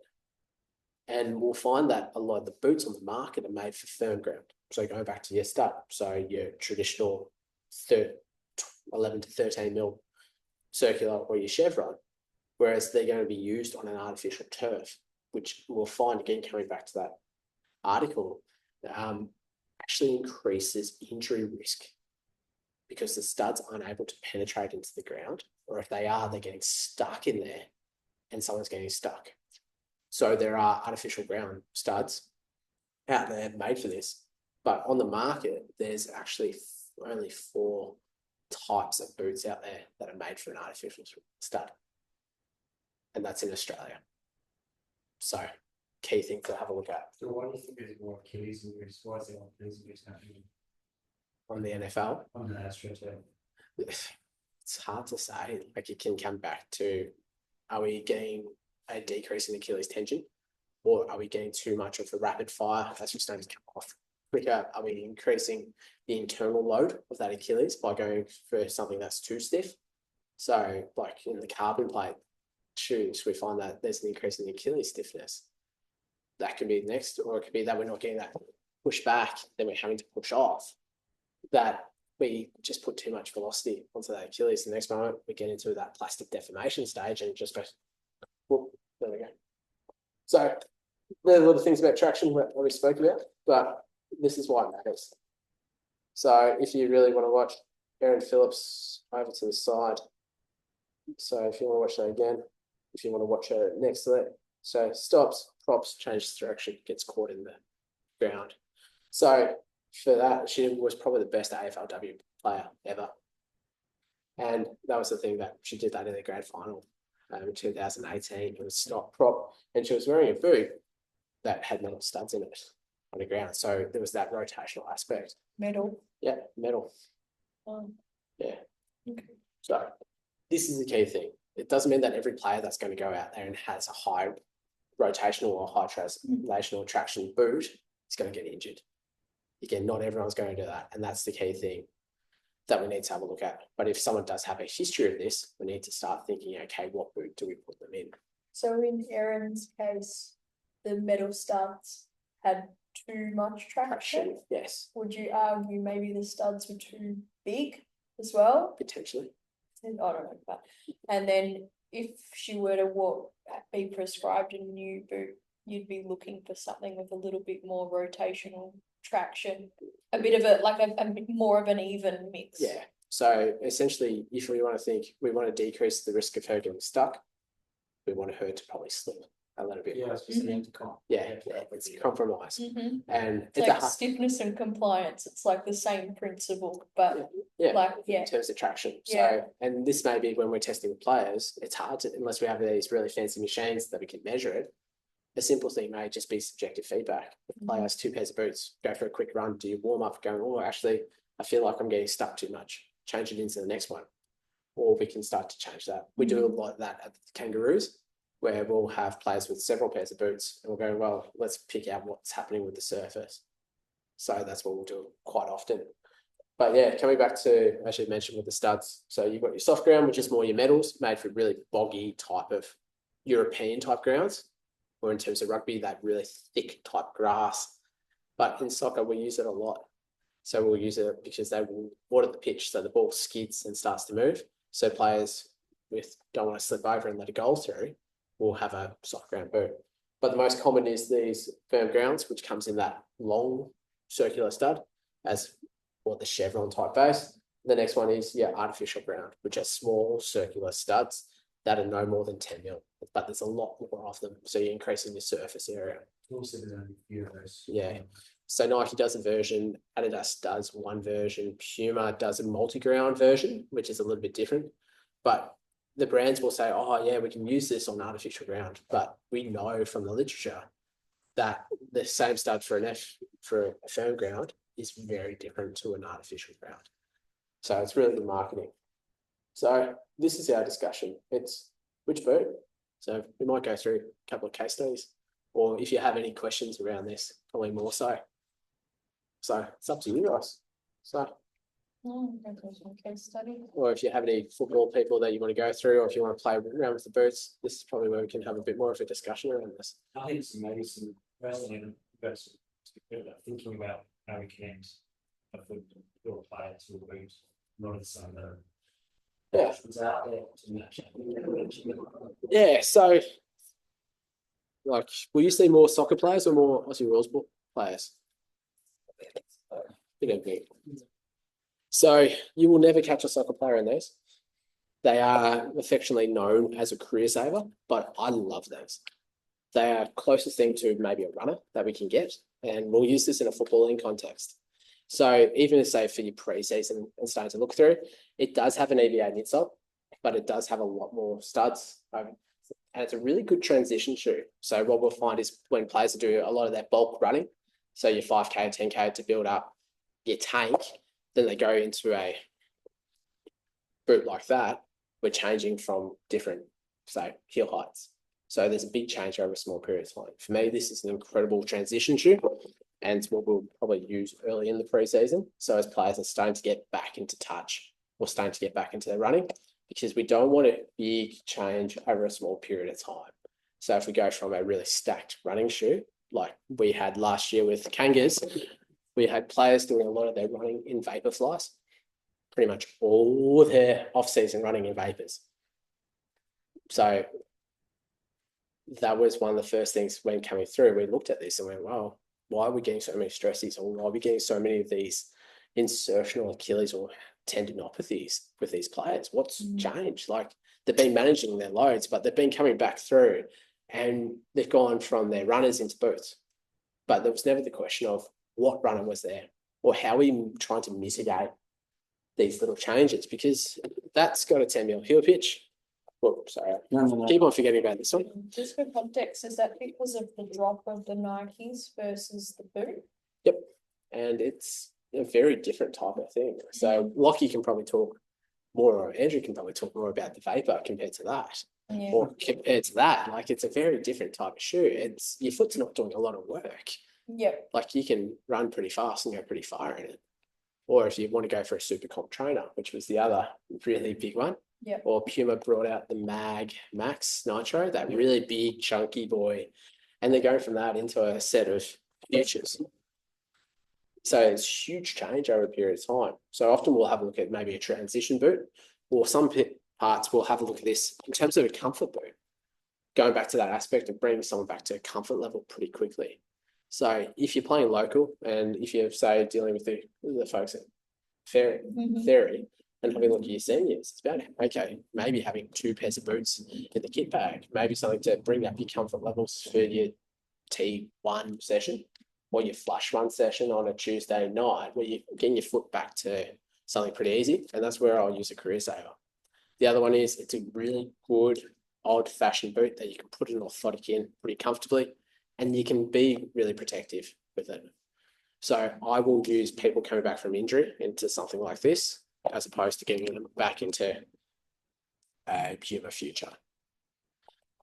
And we'll find that a lot of the boots on the market are made for firm ground. So going back to your stud, so your traditional 11 to 13 mil circular or your chevron, whereas they're going to be used on an artificial turf, which we'll find again coming back to that article, actually increases injury risk because the studs aren't able to penetrate into the ground, or if they are, they're getting stuck in there and someone's getting stuck. So there are artificial ground studs out there made for this, but on the market, there's actually only 4 types of boots out there that are made for an artificial stud. And that's in Australia. So key thing to have a look at. So why do you think there's more Achilles injuries? Why is there more Achilles injuries happening On the NFL, on the AstroTurf? it's hard to say. Like it can come back to, are we getting a decrease in Achilles tension, or are we getting too much of a rapid fire as we start to come off quicker? Are we increasing the internal load of that Achilles by going for something that's too stiff? So like in the carbon plate shoes, we find that there's an increase in the Achilles stiffness. That could be next, or it could be that we're not getting that push back, then we're having to push off. That we just put too much velocity onto that Achilles. The next moment we get into that plastic deformation stage and it just goes, whoop, there we go. So there are a lot of things about traction that we spoke about, but this is why it matters. So if you really want to watch Erin Phillips over to the side, so if you want to watch that again, if you want to watch her next to it, so stops, props, changes direction, gets caught in the ground. So for that, she was probably the best AFLW player ever. And that was the thing that she did that in the grand final in 2018. It was stop prop, and she was wearing a boot that had metal studs in it on the ground. So there was that rotational aspect. Medal. Yeah, metal. Yeah. Okay. So this is the key thing. It doesn't mean that every player that's going to go out there and has a high rotational or high translational traction boot is going to get injured. Again, not everyone's going to do that. And that's the key thing that we need to have a look at. But if someone does have a history of this, we need to start thinking, okay, what boot do we put them in? So in Erin's case, the metal studs had too much traction. Yes, Would you argue maybe the studs were too big as well? potentially. I don't know, but and then if she were to be prescribed a new boot, you'd be looking for something with a little bit more rotational traction, a bit of a more of an even mix. Yeah. So essentially, if we want to think, we want to decrease the risk of her getting stuck, we want her to probably slip a little bit. Yeah, it's just an anti-comp. Yeah, it's compromise. And It's like stiffness and compliance. It's like the same principle, but in terms of traction. So, and this may be when we're testing with players, it's hard to, unless we have these really fancy machines that we can measure it. A simple thing may just be subjective feedback. If the player has 2 pairs of boots, go for a quick run, do you warm up going, oh, actually, I feel like I'm getting stuck too much. Change it into the next one. Or we can start to change that. We do a lot of that at the Kangaroos, where we'll have players with several pairs of boots and we'll go, well, let's pick out what's happening with the surface. So that's what we'll do quite often. But yeah, coming back to, as you mentioned with the studs, so you've got your soft ground, which is more your metals, made for really boggy type of European type grounds, or in terms of rugby, that really thick type grass. But in soccer, we use it a lot. So we'll use it because they will water the pitch so the ball skids and starts to move. So players don't want to slip over and let a goal through will have a soft ground boot. But the most common is these firm grounds, which comes in that long circular stud or the chevron type base. The next one is artificial ground, which are small circular studs that are no more than 10 mil, but there's a lot more of them. So you're increasing the surface area. Also, there's only a few of those. Yeah. So Nike does a version, Adidas does one version, Puma does a multi-ground version, which is a little bit different. But the brands will say, oh yeah, we can use this on artificial ground. But we know from the literature that the same stud for a firm ground is very different to an artificial ground. So it's really the marketing. So this is our discussion. It's which boot. So we might go through a couple of case studies, or if you have any questions around this, probably more so. So it's up to you guys. So, Case study. or if you have any football people that you want to go through, or if you want to play around with the boots, this is probably where we can have a bit more of a discussion around this. I think maybe some personally thinking about how we connect a football player to a boot, not as some Yeah. options out there to match. Yeah. So, like, will you see more soccer players or more Aussie rules book players? You don't think. So you will never catch a soccer player in these. They are affectionately known as a career saver, but I love those. They are closest thing to maybe a runner that we can get, and we'll use this in a footballing context. So even say for your pre-season and starting to look through, it does have an EVA midsole, but it does have a lot more studs. And it's a really good transition shoe. So what we'll find is when players do a lot of their bulk running, so your 5K, 10K to build up your tank, then they go into a boot like that. We're changing from different, say, heel heights. So there's a big change over a small period of time. For me, this is an incredible transition shoe, and it's what we'll probably use early in the preseason. So as players are starting to get back into touch or starting to get back into their running, because we don't want a big change over a small period of time. So if we go from a really stacked running shoe, like we had last year with Kangas, we had players doing a lot of their running in Vaporflies, pretty much all their off-season running in Vapors. So that was one of the first things when coming through. We looked at this and went, well, why are we getting so many stresses, or why are we getting so many of these insertional Achilles or tendinopathies with these players? What's changed? Like, they've been managing their loads, but they've been coming back through and they've gone from their runners into boots. But there was never the question of what runner was there or how we trying to mitigate these little changes, because that's got a 10 mil heel pitch. Well, sorry, No. keep on forgetting about this one. Just for context, is that because of the drop of the Nikes versus the boot? Yep. And it's a very different type of thing. So Lockie can probably talk more, or Andrew can probably talk more about the vapor compared to that. Yeah. Or compared to that, like, it's a very different type of shoe. It's, your foot's not doing a lot of work. Yep. Like, you can run pretty fast and go pretty far in it. Or if you want to go for a super comp trainer, which was the other really big one. Yep. Or Puma brought out the Mag Max Nitro, that really big chunky boy, and they're going from that into a set of futures. So it's huge change over a period of time. So often we'll have a look at maybe a transition boot, or some parts we'll have a look at this in terms of a comfort boot, going back to that aspect of bringing someone back to a comfort level pretty quickly. So if you're playing local, and if you're, say, dealing with the folks at Ferry, and having a look at your seniors, it's about, okay, maybe having 2 pairs of boots in the kit bag, maybe something to bring up your comfort levels for your T1 session or your flush run session on a Tuesday night, where you're getting your foot back to something pretty easy. And that's where I'll use a career saver. The other one is, it's a really good old-fashioned boot that you can put an orthotic in pretty comfortably, and you can be really protective with it. So I will use people coming back from injury into something like this, as opposed to getting them back into a Puma future.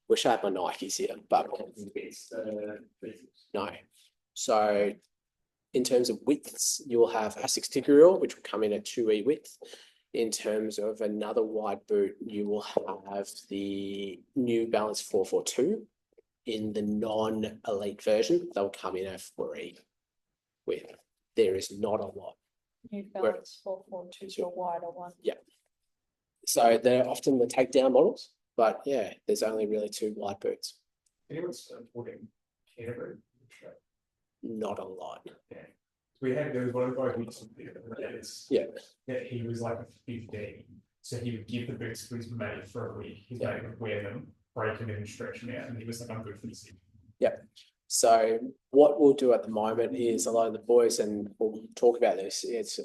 Wish I had my Nikes here, but no. So in terms of widths, you will have Asics Tigreal, which will come in at 2E width. In terms of another wide boot, you will have the New Balance 442 in the non-elite version. They'll come in at 4E width. There is not a lot. New Balance 442 is your wider one. So they're often the takedown models, but yeah, there's only really 2 wide boots. Anyone supporting Canterbury? Not a lot. Yeah. There was one of the guys we used Yeah. that he was like a 15. So he would give the boots to his mate for a week. His mate would wear them, break them in and stretch them out, and he was like, I'm good for this. So what we'll do at the moment is, a lot of the boys, and we'll talk about this, it's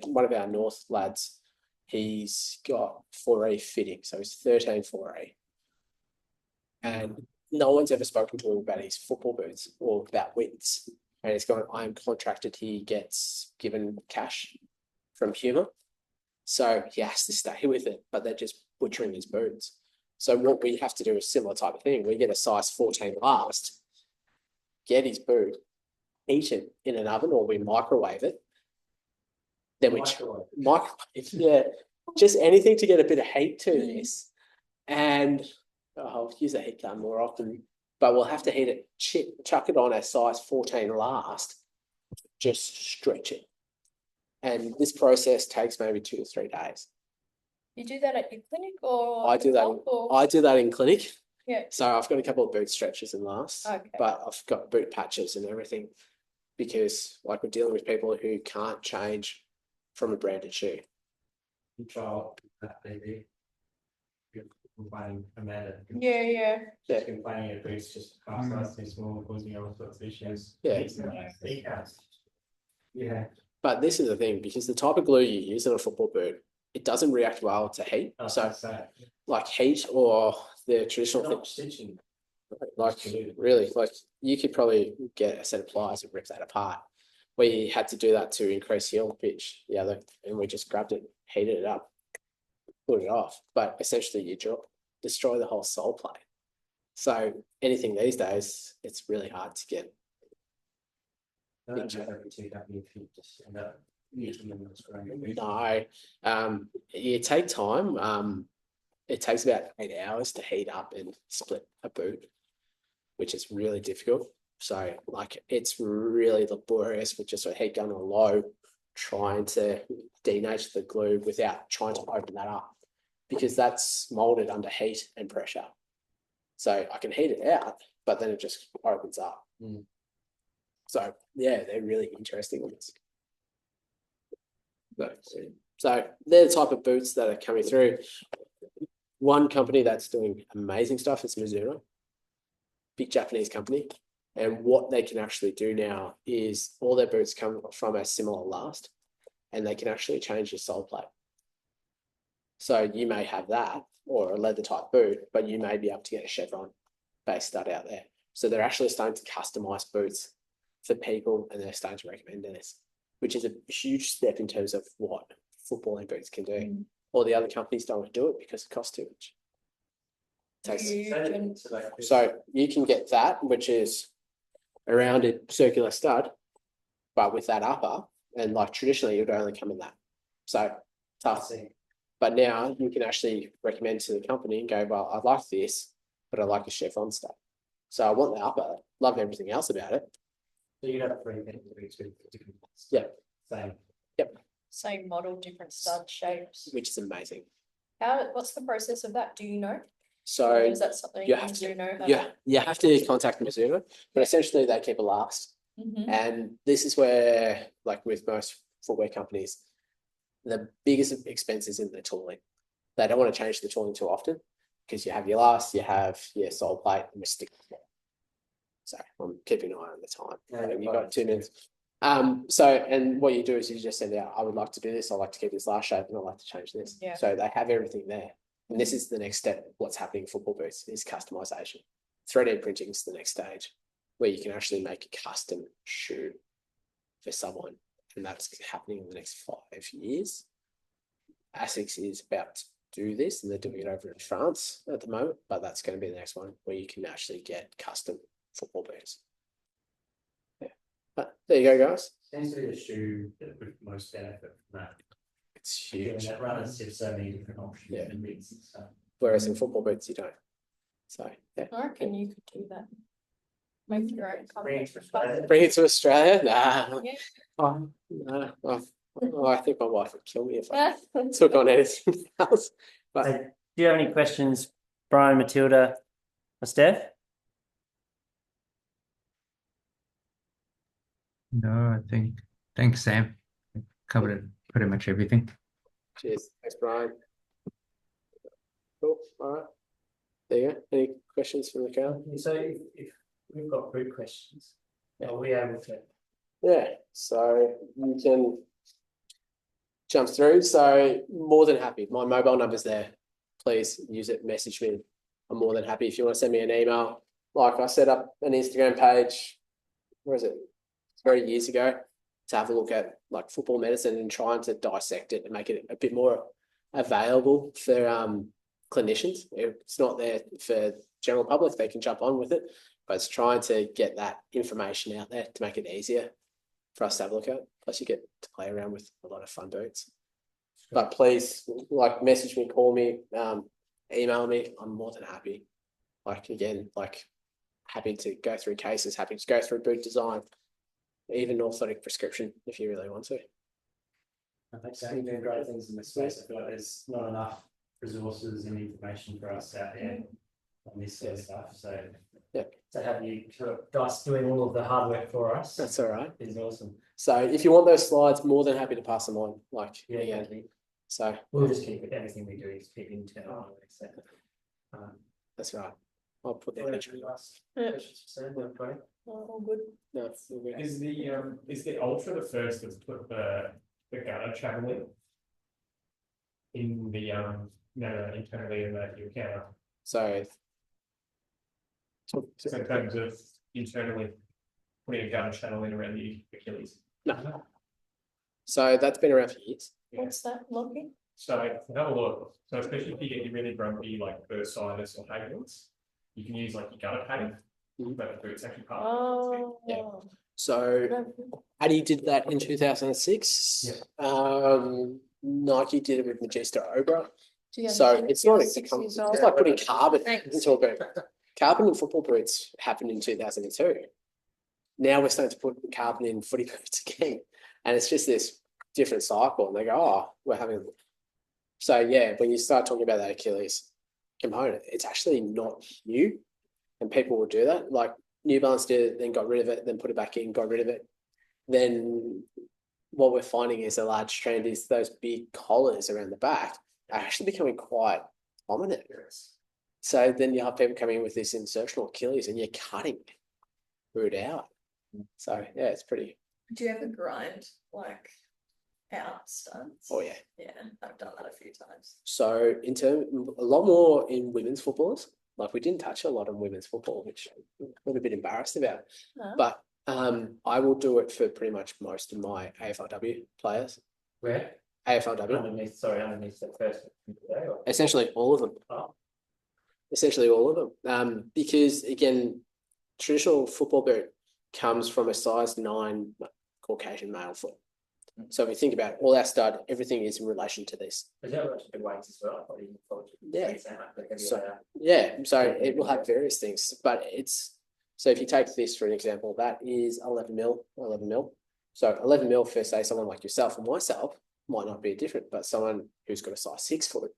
one of our North lads, he's got 4A fitting, so he's 13 4A. And no one's ever spoken to him about his football boots or about widths. And he's gone, I'm contracted, he gets given cash from Puma. So he has to stay with it, but they're just butchering his boots. So what we have to do is similar type of thing. We get a size 14 last, get his boot, heat it in an oven, or we microwave it. Then we microwave, yeah, just anything to get a bit of heat to this. And I'll use the heat gun more often, but we'll have to heat it, chuck it on a size 14 last, just stretch it. And this process takes maybe 2 to 3 days. You do that at your clinic, or? I do that. or- I do that in clinic. Yeah. So I've got a couple of boot stretches and lasts, Okay. but I've got boot patches and everything, because like, we're dealing with people who can't change from a branded shoe. Control that baby. You're complaining Amanda. Yeah. She's complaining it boots just half size too small, causing all sorts of issues. Yeah. Yeah. But this is the thing, because the type of glue you use in a football boot, it doesn't react well to heat. So like heat or the traditional thing, stitching. like really, like you could probably get a set of pliers and rip that apart. We had to do that to increase heel pitch the other, and we just grabbed it, heated it up, put it off. But essentially you destroy the whole sole plate. So anything these days, it's really hard to get. Don't have every 2W if you just end up using them as growing. No, it take time. It takes about 8 hours to heat up and split a boot, which is really difficult. So like, it's really laborious with just a heat gun or low, trying to denate the glue without trying to open that up, because that's molded under heat and pressure. So I can heat it out, but then it just opens up. Mm. So yeah, they're really interesting ones. So they're the type of boots that are coming through. One company that's doing amazing stuff is Mizuno, big Japanese company. And what they can actually do now is all their boots come from a similar last, and they can actually change the sole plate. So you may have that or a leather type boot, but you may be able to get a chevron based stud out there. So they're actually starting to customize boots for people, and they're starting to recommend this, which is a huge step in terms of what footballing boots can do. Mm. All the other companies don't want to do it because it costs too much. You can- So you can get that, which is a rounded circular stud, but with that upper, and like traditionally it would only come in that. So tough. But now you can actually recommend to the company and go, well, I like this, but I like a chevron stud. So I want the upper, love everything else about it. So you have 3 boots with different. Yeah. Same. Same model, different stud shapes. Which is amazing. What's the process of that? Do you know? Or So is that something you have do know? you have to contact Mizuno, but essentially they keep a last. Mhm. And this is where, like with most footwear companies, the biggest expense is in the tooling. They don't want to change the tooling too often because you have your last, you have your sole plate, and your stick. So I'm keeping an eye on the time. Yeah, You've got 2 minutes. So, and what you do is you just send out, I would like to do this, I like to keep this last shape, and I'd like to change this. Yeah. So they have everything there. And this is the next step. What's happening in football boots is customization. 3D printing is the next stage where you can actually make a custom shoe for someone. And that's happening in the next 5 years. ASICS is about to do this, and they're doing it over in France at the moment, but that's going to be the next one where you can actually get custom football boots. Yeah. But there you go, guys. Seems to be the shoe that would most benefit from that. It's Given huge. that runners have so many different options Yeah. and widths and stuff. Whereas in football boots, you don't. So, yeah. I reckon you could do that. Make your own Bring it company. to Australia. Bring it to Australia? Nah. Yeah. Oh, no. Oh, I think my wife would kill me if I took on anything else. But So, do you have any questions, Brian, Matilda, or Steph? No, I think, thanks, Sam. Covered pretty much everything. cheers. Thanks, Brian. Cool. All right. There you go. Any questions from the crowd? So if we've got group questions, are we able to? Yeah. So you can jump through. So more than happy. My mobile number's there. Please use it. Message me. I'm more than happy. If you want to send me an email, like I set up an Instagram page. Where is it? 3 years ago to have a look at like football medicine and trying to dissect it and make it a bit more available for clinicians. It's not there for general public, they can jump on with it, but it's trying to get that information out there to make it easier for us to have a look at. Plus you get to play around with a lot of fun boots. But please like message me, call me, email me. I'm more than happy. Like again, like happy to go through cases, happy to go through boot design, even orthotic prescription if you really want to. I think so. You're doing great things in this space. I feel like there's not enough resources and information for us out there on this sort of stuff. So Yeah. to have you sort of guys doing all of the hard work for us That's all right. is awesome. So if you want those slides, more than happy to pass them on. Like Yeah, again. yeah. So We'll just keep it. Everything we do is keep internal. So, that's right. I'll put that. Yeah. All good. No, it's all good. Is the Ultra the first that's put the gutter channel in the internally in the counter? So So in terms of internally putting a gutter channel in around the Achilles. no. So that's been around for years. What's that looking? So have a look. So especially if you get your really grumpy like bursitis or Hagel's, you can use like your gutter padding. Mhm. But it's actually part of Oh. Yeah. So Addy did that in 2006. Nike did it with Magista Obra. So it's not it's like putting carbon into a boot. Carbon in football boots happened in 2002. Now we're starting to put carbon in footy boots again. And it's just this different cycle. And they go, oh, we're having. So yeah, when you start talking about that Achilles component, it's actually not new. and people will do that. Like New Balance did it, then got rid of it, then put it back in, got rid of it. Then what we're finding is a large trend is those big collars around the back are actually becoming quite prominent. So then you have people coming in with this insertional Achilles and you're cutting root out. So yeah, it's pretty. Do you ever grind like out studs? Oh yeah. Yeah, I've done that a few times. So in term, a lot more in women's footballers. Like we didn't touch a lot on women's football, which I'm a little bit embarrassed about. Huh? But I will do it for pretty much most of my AFLW players. Where? AFLW. Underneath the first. Essentially all of them. Oh. Essentially all of them. Because again, traditional football boot comes from a size 9 Caucasian male foot. So if you think about it, all our stud, everything is in relation to this. Is that good weights as well? Yeah. So it will have various things, but it's, so if you take this for an example, that is 11 mil. So 11 mil for say someone like yourself and myself might not be different, but someone who's got a size 6 foot,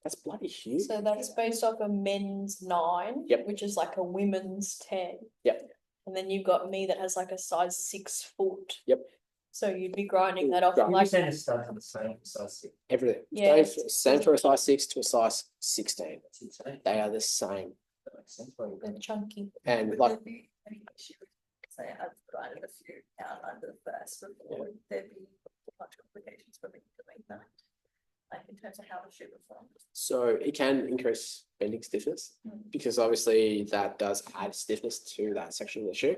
that's bloody huge. So that's based off a men's 9, Yep. which is like a women's 10. Yep. And then you've got me that has like a size 6 foot. Yep. So you'd be grinding that off Grinding. like the studs are the same size 6. Everything. Yeah. Same for a size 6 to a size 16. That's insane. They are the same. That makes sense. Why you they're chunky. And Would like, there be any issue with, say, I've grinded a few out under the first before, would there be much complications for me doing that? Like in terms of how the shoe performs? so it can increase bending stiffness because obviously that does add stiffness to that section of the shoe.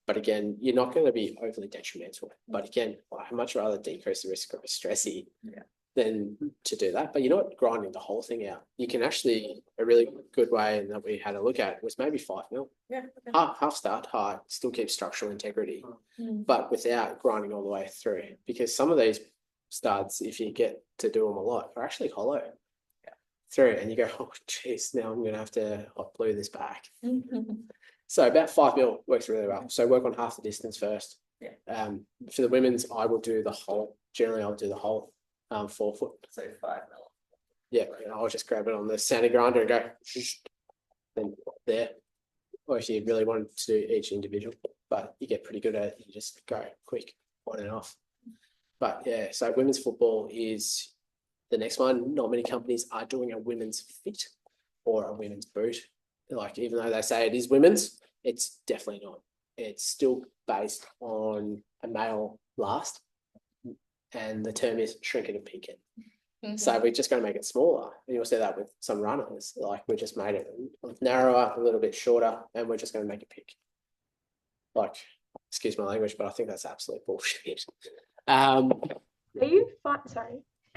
But again, you're not going to be overly detrimental. But again, I'd much rather decrease the risk of a stressy than to do that. But you're not grinding the whole thing out. You can actually, a really good way and that we had a look at was maybe 5 mil. Yeah. Half start high, still keep structural integrity, Mm. but without grinding all the way through. Because some of these studs, if you get to do them a lot, are actually hollow through, and you go, oh geez, now I'm going to have to hot glue this back. So about 5 mil works really well. So work on half the distance first. Yeah. For the women's, I will do the whole. Generally, I'll do the whole 4 foot. So 5 mil. Yeah, and I'll just grab it on the sanding grinder and go, then there. Or if you really wanted to do each individual, but you get pretty good at it, you just go quick on and off. But yeah, so women's football is the next one. Not many companies are doing a women's fit or a women's boot. Like, even though they say it is women's, it's definitely not. It's still based on a male last, and the term is shrink it and peak it. So we're just going to make it smaller. And you'll see that with some runners. Like, we just made it narrower, a little bit shorter, and we're just going to make it pick. Like, excuse my language, but I think that's absolute bullshit. Are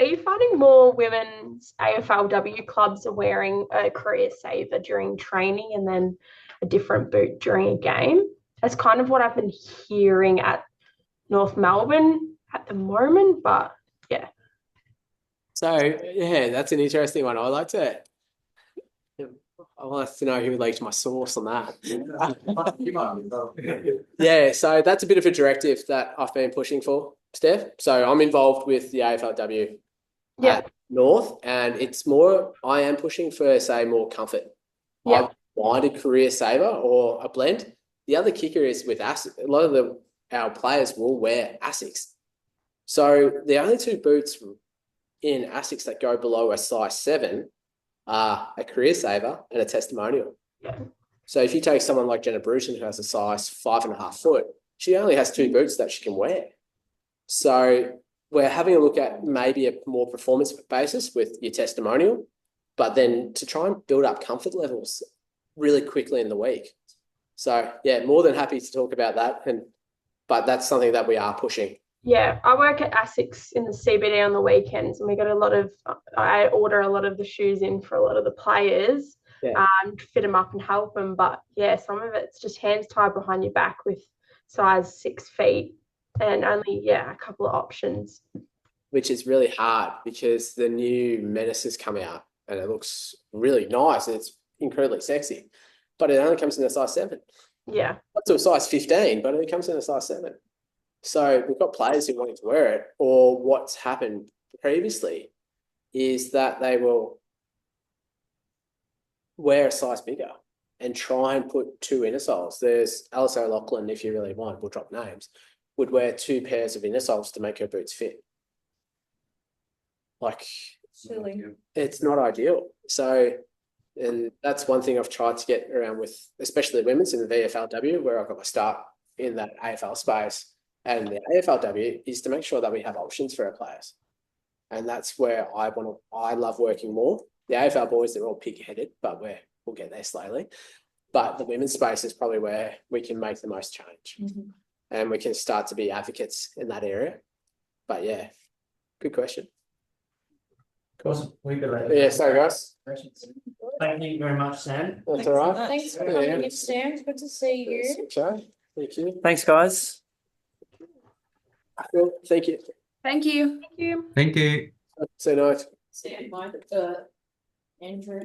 you finding more women's AFLW clubs are wearing a career saver during training and then a different boot during a game? That's kind of what I've been hearing at North Melbourne at the moment, but yeah. So yeah, that's an interesting one. I like to know who leaked my source on that. Yeah, so that's a bit of a directive that I've been pushing for, Steph. So I'm involved with the AFLW at North, and it's more, I am pushing for, say, more comfort. Yeah. I wanted career saver or a blend. The other kicker is with ASICS, a lot of our players will wear ASICS. So the only 2 boots in ASICS that go below a size 7 are a career saver and a testimonial. Yeah. So if you take someone like Jenna Bruton, who has a size 5.5 foot, she only has 2 boots that she can wear. So we're having a look at maybe a more performance basis with your testimonial, but then to try and build up comfort levels really quickly in the week. So yeah, more than happy to talk about that. But that's something that we are pushing. Yeah, I work at ASICS in the CBD on the weekends, and I order a lot of the shoes in for a lot of the players, fit them up and help them. But yeah, some of it's just hands tied behind your back with size 6 feet and only, a couple of options. Which is really hard because the new Menace has come out and it looks really nice and it's incredibly sexy, but it only comes in a size 7. Yeah. Up to a size 15, but it comes in a size 7. So we've got players who want to wear it, or what's happened previously is that they will wear a size bigger and try and put 2 inner soles. There's Alice O'Loughlin, if you really want, we'll drop names, would wear 2 pairs of inner soles to make her boots fit. Like, Silly. it's not ideal. So, and that's one thing I've tried to get around with, especially women's in the VFLW, where I got my start in that AFL space. And the AFLW is to make sure that we have options for our players. And that's where I love working more. The AFL boys, they're all pig-headed, but we'll get there slowly. But the women's space is probably where we can make the most change. Mhm. And we can start to be advocates in that area. But yeah, good question. Awesome. We'll go later. Yeah, sorry guys. Thank you very much, Sam. That's Thanks all so right. much. Thanks for Yeah. coming in, Sam. Good to see you. Okay, thank you. Thanks, guys. Cool. Thank you. Thank you. Thank you. Thank you. So nice. Sam, Andrew.